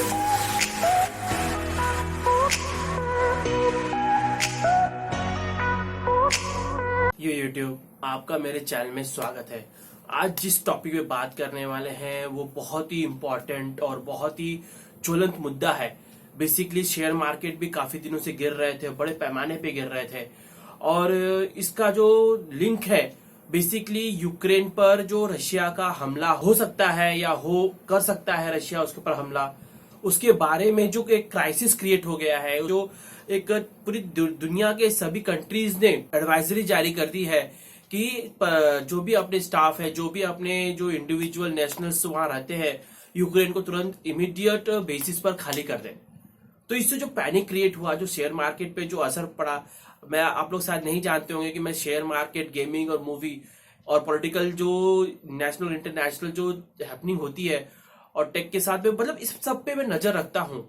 ये यूट्यूब आपका मेरे चैनल में स्वागत है। आज जिस टॉपिक पे बात करने वाले हैं वो बहुत ही इम्पोर्टेंट और बहुत ही ज्वलंत मुद्दा है। बेसिकली शेयर मार्केट भी काफी दिनों से गिर रहे थे, बड़े पैमाने पे गिर रहे थे और इसका जो लिंक है बेसिकली यूक्रेन पर जो रशिया का हमला हो सकता है या हो कर सकता है रशिया उसके ऊपर हमला, उसके बारे में जो एक क्राइसिस क्रिएट हो गया है, जो एक पूरी दुनिया के सभी कंट्रीज ने एडवाइजरी जारी कर दी है कि जो भी अपने स्टाफ है, जो भी अपने जो इंडिविजुअल नेशनल्स वहां रहते हैं, यूक्रेन को तुरंत इमीडिएट बेसिस पर खाली कर दें। तो इससे जो पैनिक क्रिएट हुआ, जो शेयर मार्केट पे जो असर पड़ा, मैं आप लोग शायद नहीं जानते होंगे कि मैं शेयर मार्केट, गेमिंग और मूवी और पॉलिटिकल जो नेशनल इंटरनेशनल जो हैपनिंग होती है और टेक के साथ में, मतलब इस सब पे मैं नजर रखता हूं।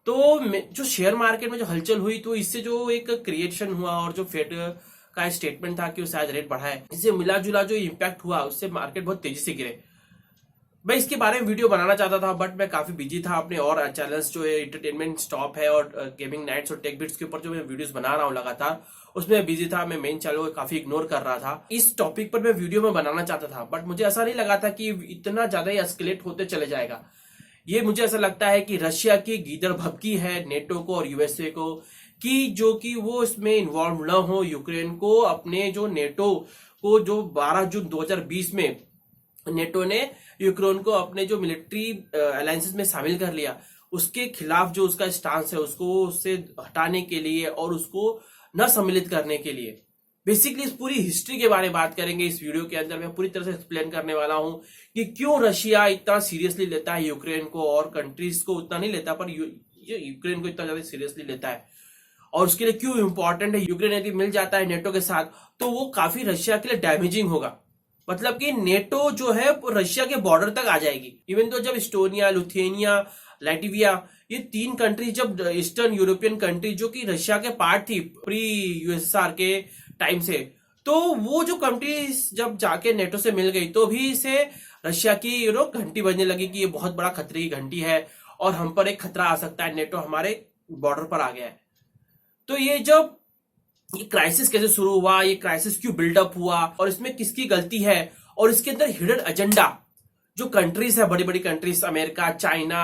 तो जो शेयर मार्केट में जो हलचल हुई, तो इससे जो एक क्रिएशन हुआ और जो फेड का स्टेटमेंट था कि वो शायद रेट बढ़ाए, इससे मिला जुला जो इम्पैक्ट हुआ उससे मार्केट बहुत तेजी से गिरे। मैं इसके बारे में वीडियो बनाना चाहता था बट मैं काफी बिजी था अपने और चैनल्स जो है एंटरटेनमेंट स्टॉप है और गेमिंग नाइट्स और टेक बिट्स के ऊपर जो मैं वीडियोस बना रहा हूँ लगातार, उसमें बिजी था। मैं मेन चैनल को काफी इग्नोर कर रहा था। इस टॉपिक पर मैं वीडियो में बनाना चाहता था बट मुझे ऐसा नहीं लगा था कि इतना ज्यादा ही एस्केलेट होते चले जाएगा। ये मुझे ऐसा लगता है कि रशिया की गीदड़ भभकी है नेटो को और यूएसए को कि जो कि वो इसमें इन्वॉल्व न हो, यूक्रेन को अपने जो नेटो को जो 12 जून 2020 में नेटो ने यूक्रेन को अपने जो मिलिट्री अलायंसेस में शामिल कर लिया, उसके खिलाफ जो उसका स्टांस है उसको उससे हटाने के लिए और उसको न सम्मिलित करने के लिए बेसिकली इस पूरी हिस्ट्री के बारे में बात करेंगे। इस वीडियो के अंदर मैं पूरी तरह से एक्सप्लेन करने वाला हूं कि क्यों रशिया इतना सीरियसली लेता है यूक्रेन को, और कंट्रीज को उतना नहीं लेता पर यूक्रेन को इतना ज्यादा सीरियसली लेता है, और उसके लिए क्यों इंपॉर्टेंट है। यूक्रेन यदि मिल जाता है नेटो के साथ तो वो काफी रशिया के लिए डैमेजिंग होगा, मतलब कि नेटो जो है रशिया के बॉर्डर तक आ जाएगी। इवन तो जब इस्टोनिया, लिथुआनिया, लैटविया, ये 3 कंट्री, जब ईस्टर्न यूरोपियन कंट्री जो कि रशिया के पार्ट थी प्री यूएसएसआर के टाइम से, तो वो जो कंट्रीज जब जाके नेटो से मिल गई तो भी इसे रशिया की घंटी बजने लगी कि ये बहुत बड़ा खतरे की घंटी है और हम पर एक खतरा आ सकता है, नेटो हमारे बॉर्डर पर आ गया है। तो ये क्राइसिस कैसे शुरू हुआ, ये क्राइसिस क्यों बिल्डअप हुआ और इसमें किसकी गलती है, और इसके अंदर हिडन एजेंडा जो कंट्रीज है, बड़ी बड़ी कंट्रीज, अमेरिका, चाइना,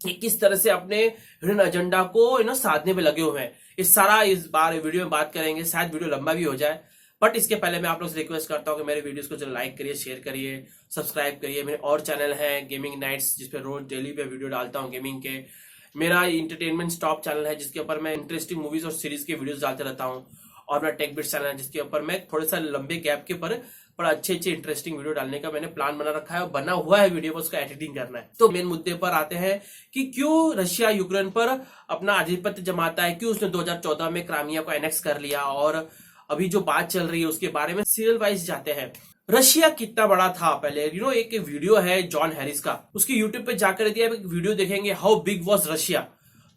ये किस तरह से अपने हिडन एजेंडा को साधने में लगे हुए हैं, इस सारा इस बार वीडियो में बात करेंगे। शायद वीडियो लंबा भी हो जाए बट इसके पहले मैं आप लोग से रिक्वेस्ट करता हूं कि मेरे वीडियोस को जो लाइक करिए, शेयर करिए, सब्सक्राइब करिए। मेरे और चैनल है गेमिंग नाइट्स जिसपे रोज डेली पे वीडियो डालता हूं गेमिंग के। मेरा एंटरटेनमेंट स्टॉप चैनल है जिसके ऊपर मैं इंटरेस्टिंग मूवीज और सीरीज के वीडियोस डालते रहता हूं, और मेरा टेक बिट्स चैनल है जिसके ऊपर मैं थोड़े सा लंबे गैप के पर बड़ा अच्छे इंटरेस्टिंग वीडियो डालने का मैंने प्लान बना रखा है और बना हुआ है वीडियो पर, उसका एडिटिंग करना है। तो मेन मुद्दे पर आते हैं कि क्यों रशिया यूक्रेन पर अपना आधिपत्य जमाता है, क्यों उसने 2014 में क्राइमिया को एनेक्स कर लिया, और अभी जो बात चल रही है उसके बारे में सीरियल वाइज जाते हैं। रशिया कितना बड़ा था पहले, एक वीडियो है जॉन हैरिस का, उसके यूट्यूब पे जाकर यदि आप एक वीडियो देखेंगे हाउ बिग वॉज रशिया,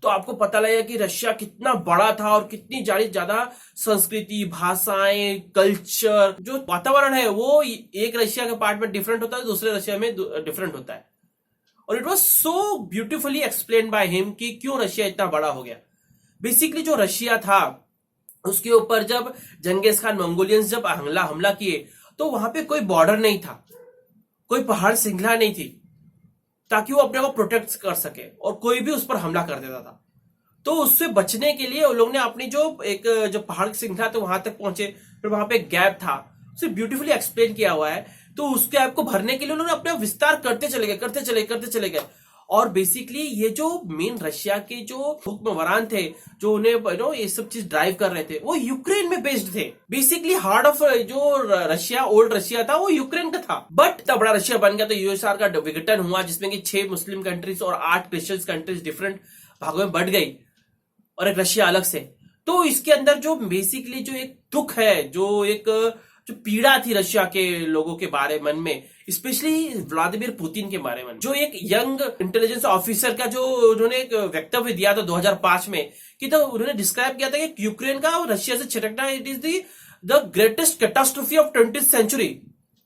तो आपको पता लगेगा कि रशिया कितना बड़ा था और कितनी ज्यादा संस्कृति, भाषाएं, कल्चर, जो वातावरण है वो एक रशिया के पार्ट में डिफरेंट होता है, दूसरे रशिया में डिफरेंट होता है। और it was so beautifully explain by him कि क्यों रशिया इतना बड़ा हो गया। बेसिकली जो रशिया था उसके ऊपर जब जंगेज खान, मंगोलियंस जब हमला किए तो वहां पे कोई बॉर्डर नहीं था, कोई पहाड़ श्रृंखला नहीं थी ताकि वो अपने को प्रोटेक्ट कर सके, और कोई भी उस पर हमला कर देता था। तो उससे बचने के लिए उन लोग ने अपनी जो पहाड़ की श्रृंखला तो वहां तक पहुंचे, फिर वहां पे एक गैप था, उसे ब्यूटीफुली एक्सप्लेन किया हुआ है। तो उस गैप को भरने के लिए उन्होंने अपना विस्तार करते चले गए। और बेसिकली ये जो मेन रशिया के जो हुक्मरान थे, जो उन्हें ये सब चीज ड्राइव कर रहे थे, वो यूक्रेन में बेस्ड थे। बेसिकली हार्ट ऑफ जो रशिया, ओल्ड रशिया था, वो यूक्रेन का था। बट इतना बड़ा रशिया बन गया तो यूएसआर का विघटन हुआ जिसमें कि 6 मुस्लिम कंट्रीज और 8 क्रिश्चियन कंट्रीज डिफरेंट भागों में बढ़ गई और एक रशिया अलग से। तो इसके अंदर जो बेसिकली जो एक दुख है, जो पीड़ा थी रशिया के लोगों के बारे मन में, स्पेशली व्लादिमीर पुतिन के बारे में, जो एक यंग इंटेलिजेंस ऑफिसर का जो उन्होंने एक वक्तव्य दिया था 2005 में, कि तो उन्होंने डिस्क्राइब किया था कि यूक्रेन का रशिया से छिटकना it is the greatest catastrophe of 20th century.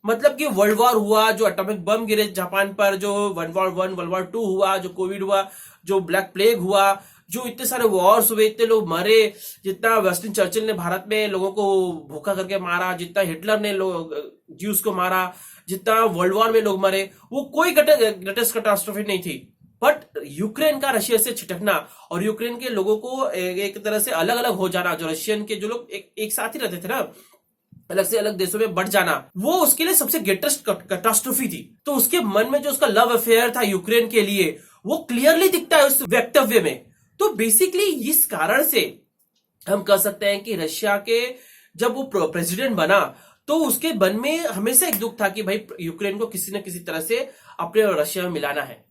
मतलब कि वर्ल्ड वॉर हुआ, जो एटॉमिक बम गिरे जापान पर, जो वर्ल्ड वॉर 1, वर्ल्ड वॉर 2 हुआ, जो कोविड हुआ, जो ब्लैक प्लेग हुआ, जो इतने सारे वॉर्स हुए, इतने लोग मरे, जितना वेस्टर्न चर्चिल ने भारत में लोगों को भूखा करके मारा, जितना हिटलर ने लोग ज्यूस को मारा, जितना वर्ल्ड वॉर में लोग मरे, वो कोई ग्रेटेस्ट कैटास्ट्रोफी नहीं थी। बट यूक्रेन का रशिया से छिटकना और यूक्रेन के लोगों को एक तरह से अलग अलग हो जाना, जो रशियन के जो लोग एक साथ ही रहते थे ना, अलग से अलग देशों में बढ़ जाना, वो उसके लिए सबसे ग्रेटेस्ट कैटास्ट्रोफी थी। तो उसके मन में जो उसका लव अफेयर था यूक्रेन के लिए, वो क्लियरली दिखता है उस वक्तव्य में। तो बेसिकली इस कारण से हम कह सकते हैं कि रशिया के जब वो प्रेसिडेंट बना तो उसके मन में हमेशा एक दुख था कि भाई यूक्रेन को किसी न किसी तरह से अपने रशिया में मिलाना है।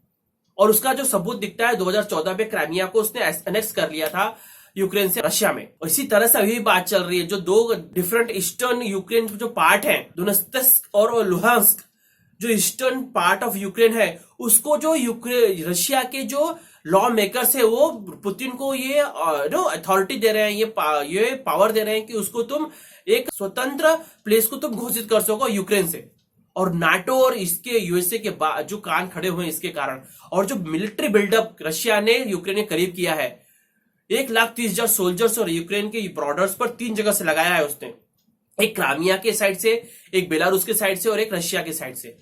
और उसका जो सबूत दिखता है 2014 में क्राइमिया को उसने एनेक्स कर लिया था यूक्रेन से रशिया में। और इसी तरह से अभी बात चल रही है, जो दो डिफरेंट ईस्टर्न यूक्रेन के जो पार्ट हैं, दोनेत्स्क और लुहांस्क, जो ईस्टर्न पार्ट ऑफ यूक्रेन है, उसको जो रशिया के जो लॉ मेकर्स है वो पुतिन को ये अथॉरिटी दे रहे हैं, ये पावर दे रहे हैं कि उसको तुम एक स्वतंत्र प्लेस को तुम घोषित कर सको यूक्रेन से। और नाटो और इसके यूएसए के जो कान खड़े हुए हैं इसके कारण, और जो मिलिट्री बिल्डअप रशिया ने यूक्रेन के करीब किया है, 1,30,000 सोल्जर्स और यूक्रेन के बॉर्डर्स पर 3 जगह से लगाया है उसने, एक क्राइमिया के साइड से, एक बेलारूस के साइड से और एक रशिया के साइड से।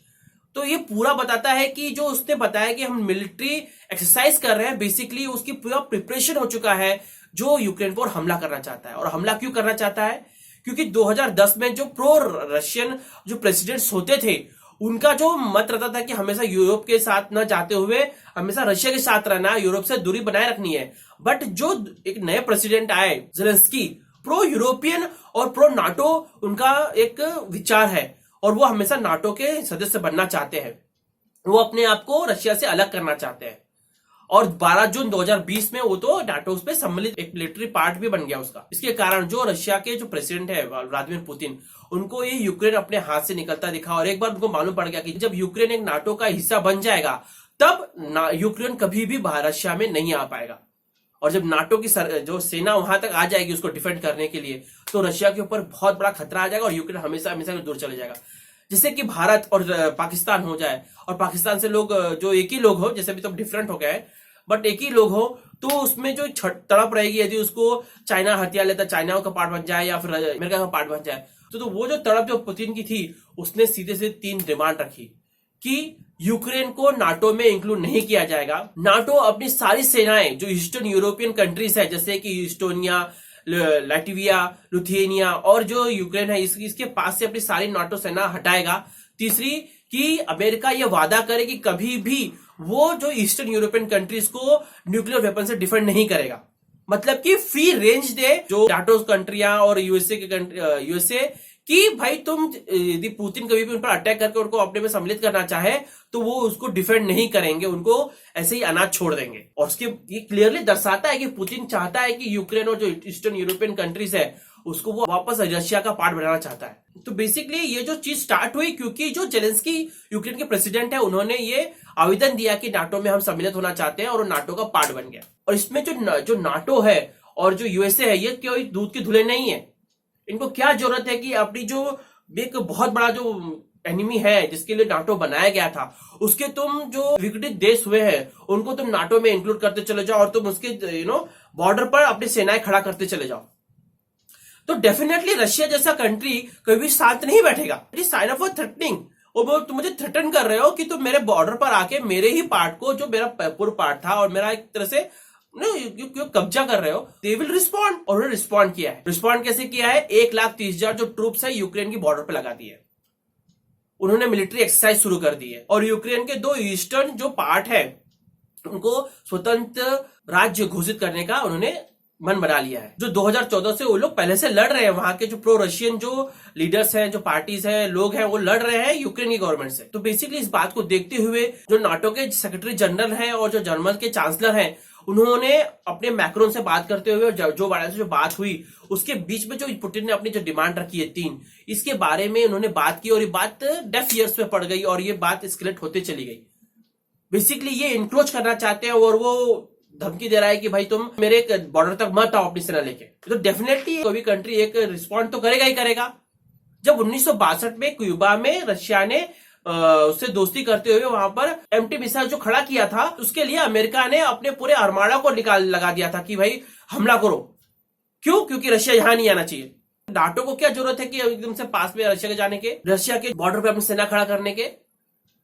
तो ये पूरा बताता है कि जो उसने बताया कि हम मिलिट्री एक्सरसाइज कर रहे हैं, बेसिकली उसकी पूरा प्रिपरेशन हो चुका है जो यूक्रेन पर हमला करना चाहता है। और हमला क्यों करना चाहता है? क्योंकि 2010 में जो प्रो रशियन जो प्रेसिडेंट्स होते थे, उनका जो मत रहता था कि हमेशा यूरोप के साथ न जाते हुए हमेशा रशिया के साथ रहना, यूरोप से दूरी बनाए रखनी है। बट जो एक नए प्रेसिडेंट आए ज़ेलेंस्की, प्रो यूरोपियन और प्रो नाटो उनका एक विचार है, और वो हमेशा नाटो के सदस्य बनना चाहते हैं। वो अपने आप को रशिया से अलग करना चाहते हैं। और 12 जून 2020 में वो तो नाटो पे सम्मिलित एक मिलिट्री पार्ट भी बन गया उसका। इसके कारण जो रशिया के जो प्रेसिडेंट है व्लादिमीर पुतिन, उनको ये यूक्रेन अपने हाथ से निकलता दिखा। और एक बार उनको मालूम पड़ गया कि जब यूक्रेन एक नाटो का हिस्सा बन जाएगा, तब यूक्रेन कभी भी रशिया में नहीं आ पाएगा। और जब नाटो की जो सेना वहां तक आ जाएगी उसको डिफेंड करने के लिए, तो रशिया के ऊपर बहुत बड़ा खतरा आ जाएगा और यूक्रेन हमेशा हमेशा दूर चले जाएगा। जैसे कि भारत और पाकिस्तान हो जाए, और पाकिस्तान से लोग जो एक ही लोग हो, जैसे भी तो डिफरेंट हो गए बट एक ही लोग हो, तो उसमें जो तड़प रहेगी यदि उसको चाइना हथियार लेता, चाइना का पार्ट बन जाए या फिर अमेरिका का पार्ट बन जाए, तो वो जो तड़प जो पुतिन की थी, उसने सीधे से 3 डिमांड रखी कि यूक्रेन को नाटो में इंक्लूड नहीं किया जाएगा। नाटो अपनी सारी सेनाएं जो ईस्टर्न यूरोपियन कंट्रीज है, जैसे कि इस्टोनिया, लैटविया, लुथियनिया और जो यूक्रेन है, इसके पास से अपनी सारी नाटो सेना हटाएगा। तीसरी कि अमेरिका यह वादा करे कि कभी भी वो जो ईस्टर्न यूरोपियन कंट्रीज को न्यूक्लियर वेपन से डिफेंड नहीं करेगा। मतलब कि फ्री रेंज दे जो नाटो कंट्रियां और यूएसए कि भाई तुम यदि पुतिन कभी भी उन पर अटैक करके उनको अपने में सम्मिलित करना चाहे तो वो उसको डिफेंड नहीं करेंगे, उनको ऐसे ही अनाथ छोड़ देंगे। और उसके ये क्लियरली दर्शाता है कि पुतिन चाहता है कि यूक्रेन और जो ईस्टर्न यूरोपियन कंट्रीज है उसको वो वापस रशिया का पार्ट बनाना चाहता है। तो बेसिकली ये जो चीज स्टार्ट हुई क्योंकि जो जेलेंस्की यूक्रेन के प्रेसिडेंट है, उन्होंने ये आवेदन दिया कि नाटो में हम सम्मिलित होना चाहते हैं, और नाटो का पार्ट बन गया। और इसमें जो नाटो है और जो यूएसए है, ये कोई दूध के धुले नहीं है। इनको क्या जरूरत है कि अपनी जो एक बहुत बड़ा जो एनिमी है जिसके लिए नाटो बनाया गया था, उसके तुम जो विघटित देश हुए हैं उनको तुम नाटो में इंक्लूड करते चले जाओ और तुम उसके बॉर्डर पर अपनी सेनाएं खड़ा करते चले जाओ। तो डेफिनेटली रशिया जैसा कंट्री कभी शांत नहीं बैठेगा। साइन ऑफ थ्रेटनिंग, और तुम मुझे थ्रेटन कर रहे हो कि तुम मेरे बॉर्डर पर आके मेरे ही पार्ट को, जो मेरा पूर्व पार्ट था और मेरा एक तरह से कब्जा कर रहे हो, दे विल रिस्पॉन्ड। और उन्होंने रिस्पॉन्ड किया है। रिस्पॉन्ड कैसे किया है? 1,30,000 जो ट्रूप्स है यूक्रेन की बॉर्डर पर लगा दिए। उन्होंने मिलिट्री एक्सरसाइज शुरू कर दी है और यूक्रेन के 2 ईस्टर्न जो पार्ट है उनको स्वतंत्र राज्य घोषित करने का उन्होंने मन बना लिया है। जो 2014 से वो लोग पहले से लड़ रहे हैं, वहां के जो प्रो रशियन जो लीडर्स हैं, जो पार्टीज हैं, लोग हैं, वो लड़ रहे हैं यूक्रेन की गवर्नमेंट से। तो बेसिकली इस बात को देखते हुए जो नाटो के सेक्रेटरी जनरल हैं और जो जर्मन के चांसलर हैं, उन्होंने अपने मैक्रोन से बात करते हुए और जो बाइडेन से जो बात हुई उसके बीच में जो पुतिन ने अपनी जो डिमांड रखी है 3, इसके बारे में उन्होंने बात की और ये बात डेफ ईयर्स में पड़ गई और ये बात एस्केलेट होते चली गई। बेसिकली ये इंक्रोच करना चाहते हैं और वो धमकी दे रहा है कि भाई तुम मेरे बॉर्डर तक मत आओ अपनी सेना लेके। तो डेफिनेटली कोई भी कंट्री एक रिस्पॉन्ड तो करेगा ही करेगा। जब 1962 में क्यूबा में रशिया ने उससे दोस्ती करते हुए वहां पर एमटी मिसाइल जो खड़ा किया था, उसके लिए अमेरिका ने अपने पूरे आर्माडा को लगा दिया था कि भाई हमला करो। क्यों? क्योंकि रशिया यहां नहीं आना चाहिए। नाटो को क्या जरूरत है कि एकदम से पास में रशिया के जाने के, रशिया के बॉर्डर पे अपनी सेना खड़ा करने के?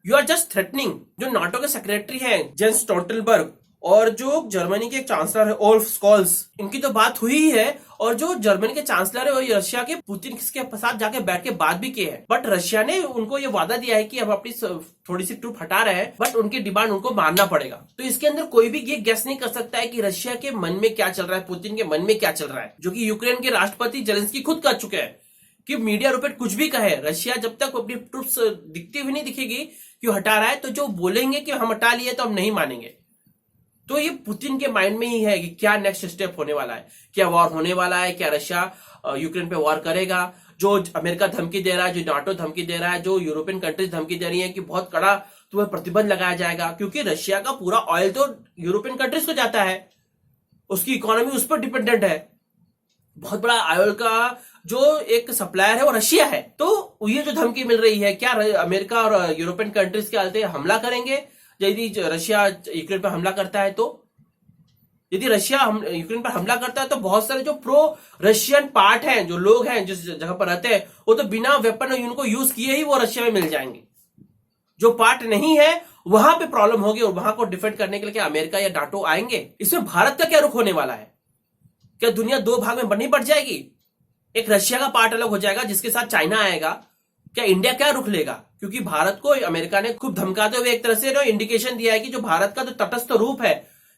You are just threatening. जो नाटो के सेक्रेटरी हैं जेंस स्टोल्टनबर्ग और जो जर्मनी के चांसलर है ओल्फ स्कॉल्स, इनकी तो बात हुई ही है। और जो जर्मनी के चांसलर है वो रशिया के पुतिन के साथ जाके बैठ के बात भी की है। बट रशिया ने उनको ये वादा दिया है कि हम अपनी थोड़ी सी ट्रूप हटा रहे हैं, बट उनकी डिमांड उनको मानना पड़ेगा। तो इसके अंदर कोई भी ये गेस नहीं कर सकता है कि रशिया के मन में क्या चल रहा है, पुतिन के मन में क्या चल रहा है, जो कि यूक्रेन के राष्ट्रपति जेलेंस्की खुद कर चुके हैं कि मीडिया रिपोर्ट कुछ भी कहे, रशिया जब तक अपनी ट्रूप्स दिखती हुई नहीं दिखेगी कि हटा रहा है, तो जो बोलेंगे कि हम हटा लिए तो हम नहीं मानेंगे। तो ये पुतिन के माइंड में ही है कि क्या नेक्स्ट स्टेप होने वाला है, क्या वॉर होने वाला है, क्या रशिया यूक्रेन पे वॉर करेगा। जो अमेरिका धमकी दे रहा है, जो नाटो धमकी दे रहा है, जो यूरोपियन कंट्रीज धमकी दे रही है कि बहुत कड़ा तुम्हें प्रतिबंध लगाया जाएगा, क्योंकि रशिया का पूरा ऑयल तो यूरोपियन कंट्रीज को जाता है, उसकी इकोनॉमी उस पर डिपेंडेंट है। बहुत बड़ा ऑयल का जो एक सप्लायर है वो रशिया है। तो ये जो धमकी मिल रही है, क्या अमेरिका और यूरोपियन कंट्रीज के आते हमला करेंगे यदि रशिया यूक्रेन पर हमला करता है? तो यदि रशिया यूक्रेन पर हमला करता है तो बहुत सारे जो प्रो रशियन पार्ट हैं, जो लोग हैं जिस जगह पर रहते हैं, वो तो बिना वेपन उनको यूज किए ही वो रशिया में मिल जाएंगे। जो पार्ट नहीं है वहां पे प्रॉब्लम होगी, और वहां को डिफेंड करने के लिए क्या अमेरिका या नाटो आएंगे? इसमें भारत का क्या रुख होने वाला है? क्या दुनिया दो भाग में बंटनी पड़ जाएगी? एक रशिया का पार्ट अलग हो जाएगा जिसके साथ चाइना आएगा। क्या इंडिया क्या रुख लेगा? क्योंकि भारत को अमेरिका ने खूब धमकाते हुए एक तरह से इंडिकेशन दिया है कि जो भारत का जो तटस्थ रूप है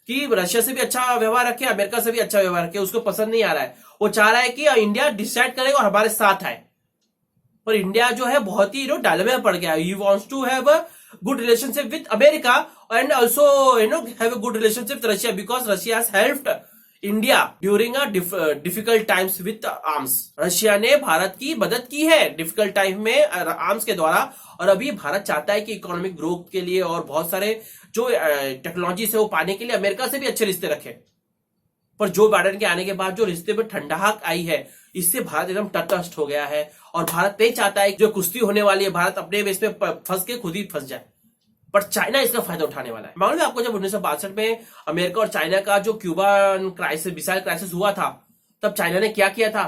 कि रशिया से भी अच्छा व्यवहार रखे, अमेरिका से भी अच्छा व्यवहार रखे, उसको पसंद नहीं आ रहा है। वो चाह रहा है कि इंडिया डिसाइड करेगा और हमारे साथ आए। पर इंडिया जो है बहुत ही डायलेमा में पड़ गया है। He wants to have a good relationship with America and also have a good relationship with Russia, because Russia has helped India during a difficult times with arms. Russia ने भारत की मदद की है डिफिकल्ट टाइम में arms के द्वारा, और अभी भारत चाहता है कि इकोनॉमिक ग्रोथ के लिए और बहुत सारे जो टेक्नोलॉजी से वो पाने के लिए अमेरिका से भी अच्छे रिश्ते रखे। पर जो बाइडेन के आने के बाद जो रिश्ते में ठंडाहट आई है, इससे भारत एकदम तटस्थ हो गया है। और भारत नहीं चाहता है जो कुश्ती होने वाली है, भारत अपने बेस पे फंस के खुद ही फंस जाए। पर चाइना इसका फायदा उठाने वाला है। मालूम है आपको, जब 1962 में अमेरिका और चाइना का जो क्यूबन क्राइसिस, मिसाइल क्राइसिस हुआ था, तब चाइना ने क्या किया था?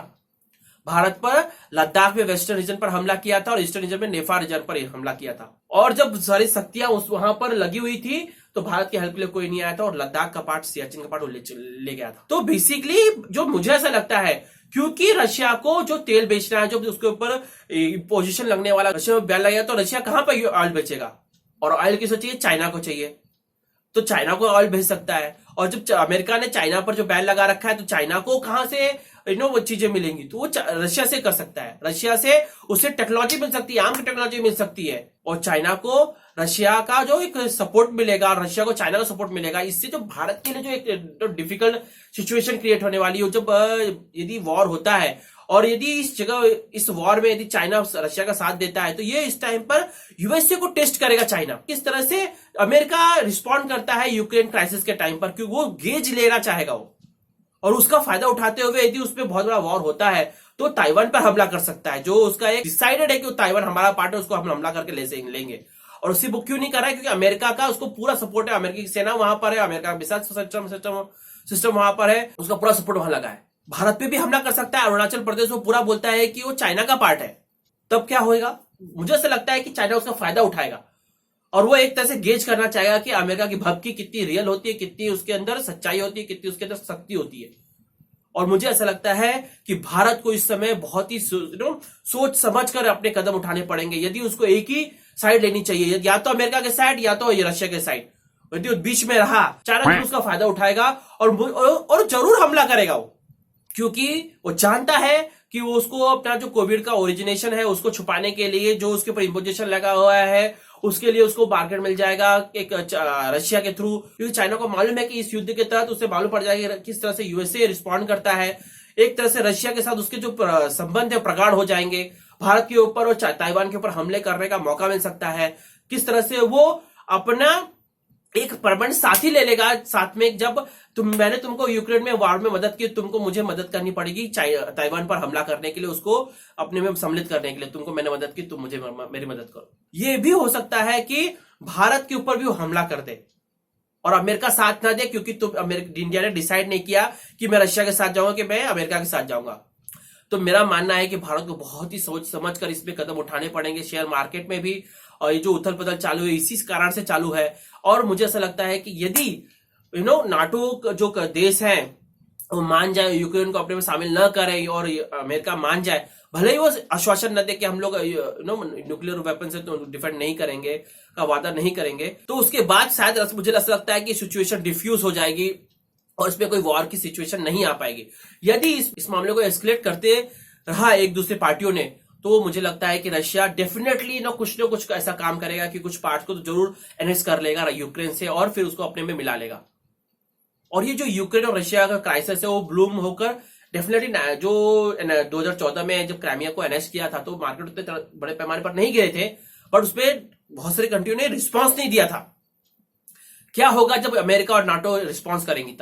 भारत पर लद्दाख में वेस्टर्न रीजन पर हमला किया था और ईस्टर्न रीजन में नेपाल रीजन पर हमला किया था। और जब सारी शक्तियां वहां पर लगी हुई थी तो भारत की हेल्प के लिए कोई नहीं आया था, और लद्दाख का पार्ट, सियाचिन का पार्ट ले गया था। तो बेसिकली जो मुझे ऐसा लगता है, क्योंकि रशिया को जो तेल बेचना है, जो उसके ऊपर पोजीशन लगने वाला, रशिया में बैन लगेगा तो रशिया कहां पर ऑयल बेचेगा? और ऑयल किसको चाहिए? चाइना को चाहिए। तो चाइना को ऑयल भेज सकता है। और जब अमेरिका ने चाइना पर जो बैन लगा रखा है, तो चाइना को कहां से वो चीजें मिलेंगी? तो वो रशिया से कर सकता है। रशिया से उसे टेक्नोलॉजी मिल सकती है, आम की टेक्नोलॉजी मिल सकती है, और चाइना को रशिया का जो एक सपोर्ट मिलेगा, रशिया को चाइना का सपोर्ट मिलेगा। इससे जो भारत के लिए जो एक डिफिकल्ट सिचुएशन क्रिएट होने वाली है, जब यदि वॉर होता है और यदि इस जगह इस वॉर में यदि चाइना रशिया का साथ देता है, तो ये इस टाइम पर यूएसए को टेस्ट करेगा चाइना, किस तरह से अमेरिका रिस्पॉन्ड करता है यूक्रेन क्राइसिस के टाइम पर, क्योंकि वो गेज लेना चाहेगा वो, और उसका फायदा उठाते हुए यदि उसमें बहुत बड़ा वॉर होता है तो ताइवान पर हमला कर सकता है। जो उसका एक डिसाइडेड है कि ताइवान हमारा पार्ट है, उसको हम हमला करके लेंगे। और उसी वो क्यों नहीं कर रहा है? क्योंकि अमेरिका का उसको पूरा सपोर्ट है, अमेरिकी सेना वहां पर है, अमेरिका का मिसाइल सिस्टम वहां पर है, उसका पूरा सपोर्ट वहां लगा है। भारत पे भी हमला कर सकता है। अरुणाचल प्रदेश वो पूरा बोलता है कि वो चाइना का पार्ट है, तब क्या होगा? मुझे ऐसा लगता है कि चाइना उसका फायदा उठाएगा, और वो एक तरह से गेज करना चाहेगा कि अमेरिका की भपकी कितनी रियल होती है, कितनी उसके अंदर सच्चाई होती है, कितनी उसके अंदर शक्ति होती है। और मुझे ऐसा लगता है कि भारत को इस समय बहुत ही सोच समझ कर अपने कदम उठाने पड़ेंगे। यदि उसको एक ही साइड लेनी चाहिए, या तो अमेरिका के साइड या तो रशिया के साइड, यदि बीच में रहा, चाइना उसका फायदा उठाएगा और जरूर हमला करेगा वो, क्योंकि वो जानता है कि वो उसको अपना जो कोविड का ओरिजिनेशन है उसको छुपाने के लिए जो उसके ऊपर इम्पोजिशन लगा हुआ है, उसके लिए उसको मार्केट मिल जाएगा एक रशिया के थ्रू। क्योंकि चाइना को मालूम है कि इस युद्ध के तहत उसे मालूम पड़ जाएगा किस तरह से यूएसए रिस्पॉन्ड करता है। एक तरह से रशिया के साथ उसके जो संबंध है प्रगाढ़ हो जाएंगे। भारत के ऊपर और ताइवान के ऊपर हमले करने का मौका मिल सकता है। किस तरह से वो अपना एक परमानेंट साथी ले लेगा साथ में। जब मैंने तुमको यूक्रेन में वार में मदद की, तुमको मुझे मदद करनी पड़ेगी ताइवान पर हमला करने के लिए, उसको अपने में सम्मिलित करने के लिए। तुमको मैंने मदद की, तुम मुझे मेरी मदद करो। ये भी हो सकता है कि भारत के ऊपर भी वो हमला कर दे और अमेरिका साथ ना दे, क्योंकि इंडिया ने डिसाइड नहीं किया कि मैं रशिया के साथ जाऊंगा कि मैं अमेरिका के साथ जाऊंगा। तो मेरा मानना है कि भारत को बहुत ही सोच समझ कर इसमें कदम उठाने पड़ेंगे। शेयर मार्केट में भी और ये जो उथल पुथल चालू है इसी कारण से चालू है। और मुझे ऐसा लगता है कि यदि नाटो जो देश हैं वो मान जाए, यूक्रेन को अपने में शामिल न करे और अमेरिका मान जाए, भले ही वो आश्वासन न दे कि हम लोग न्यूक्लियर वेपन से तो डिफेंड नहीं करेंगे का वादा नहीं करेंगे, तो उसके बाद शायद मुझे ऐसा लगता है कि सिचुएशन डिफ्यूज हो जाएगी और इसमें कोई वॉर की सिचुएशन नहीं आ पाएगी। यदि इस मामले को एस्केलेट करते रहा एक दूसरे पार्टियों ने, तो मुझे लगता है कि रशिया डेफिनेटली ना कुछ ऐसा काम करेगा कि कुछ पार्ट को तो जरूर एनेक्स कर लेगा यूक्रेन से और फिर उसको अपने में मिला लेगा। और ये जो यूक्रेन और रशिया का क्राइसिस है वो ब्लूम होकर डेफिनेटली जो 2014 में जब क्राइमिया को एनेक्स किया था तो मार्केट उतने बड़े पैमाने पर नहीं गिरे थे, बट उसमें बहुत सारी कंट्रियों ने रिस्पॉन्स नहीं दिया था। क्या होगा जब अमेरिका और नाटो रिस्पॉन्स करेंगी?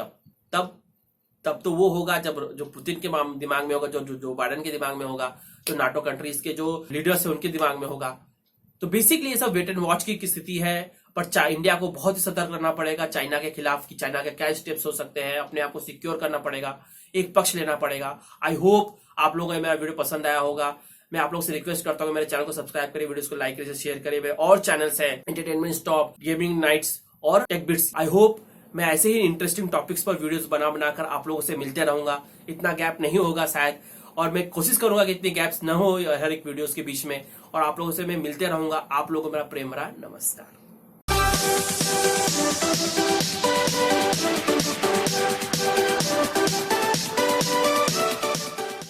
तब तो वो होगा जब जो पुतिन के दिमाग में होगा, जो बाइडेन के दिमाग में होगा, तो नाटो कंट्रीज के जो लीडर्स है उनके दिमाग में होगा। तो बेसिकली ये सब वेट एंड वॉच की स्थिति है। पर इंडिया को बहुत ही सतर्क रहना पड़ेगा चाइना के खिलाफ कि चाइना के क्या स्टेप्स हो सकते हैं। अपने आप को सिक्योर करना पड़ेगा, एक पक्ष लेना पड़ेगा। आई होप आप लोगों को मेरा वीडियो पसंद आया होगा। मैं आप लोगों से रिक्वेस्ट करता हूँ मेरे चैनल को सब्सक्राइब करिए, वीडियो को लाइक करिए, शेयर करिए। मेरे और चैनल्स हैं एंटरटेनमेंट स्टॉप, गेमिंग नाइट्स और टेक बिट्स। आई होप मैं ऐसे ही इंटरेस्टिंग टॉपिक्स पर वीडियोस बनाकर आप लोगों से मिलते रहूंगा। इतना गैप नहीं होगा शायद, और मैं कोशिश करूंगा कि इतनी गैप्स न हो हर एक वीडियोस के बीच में, और आप लोगों से मैं मिलते रहूंगा। आप लोगों को मेरा प्रेम भरा नमस्कार।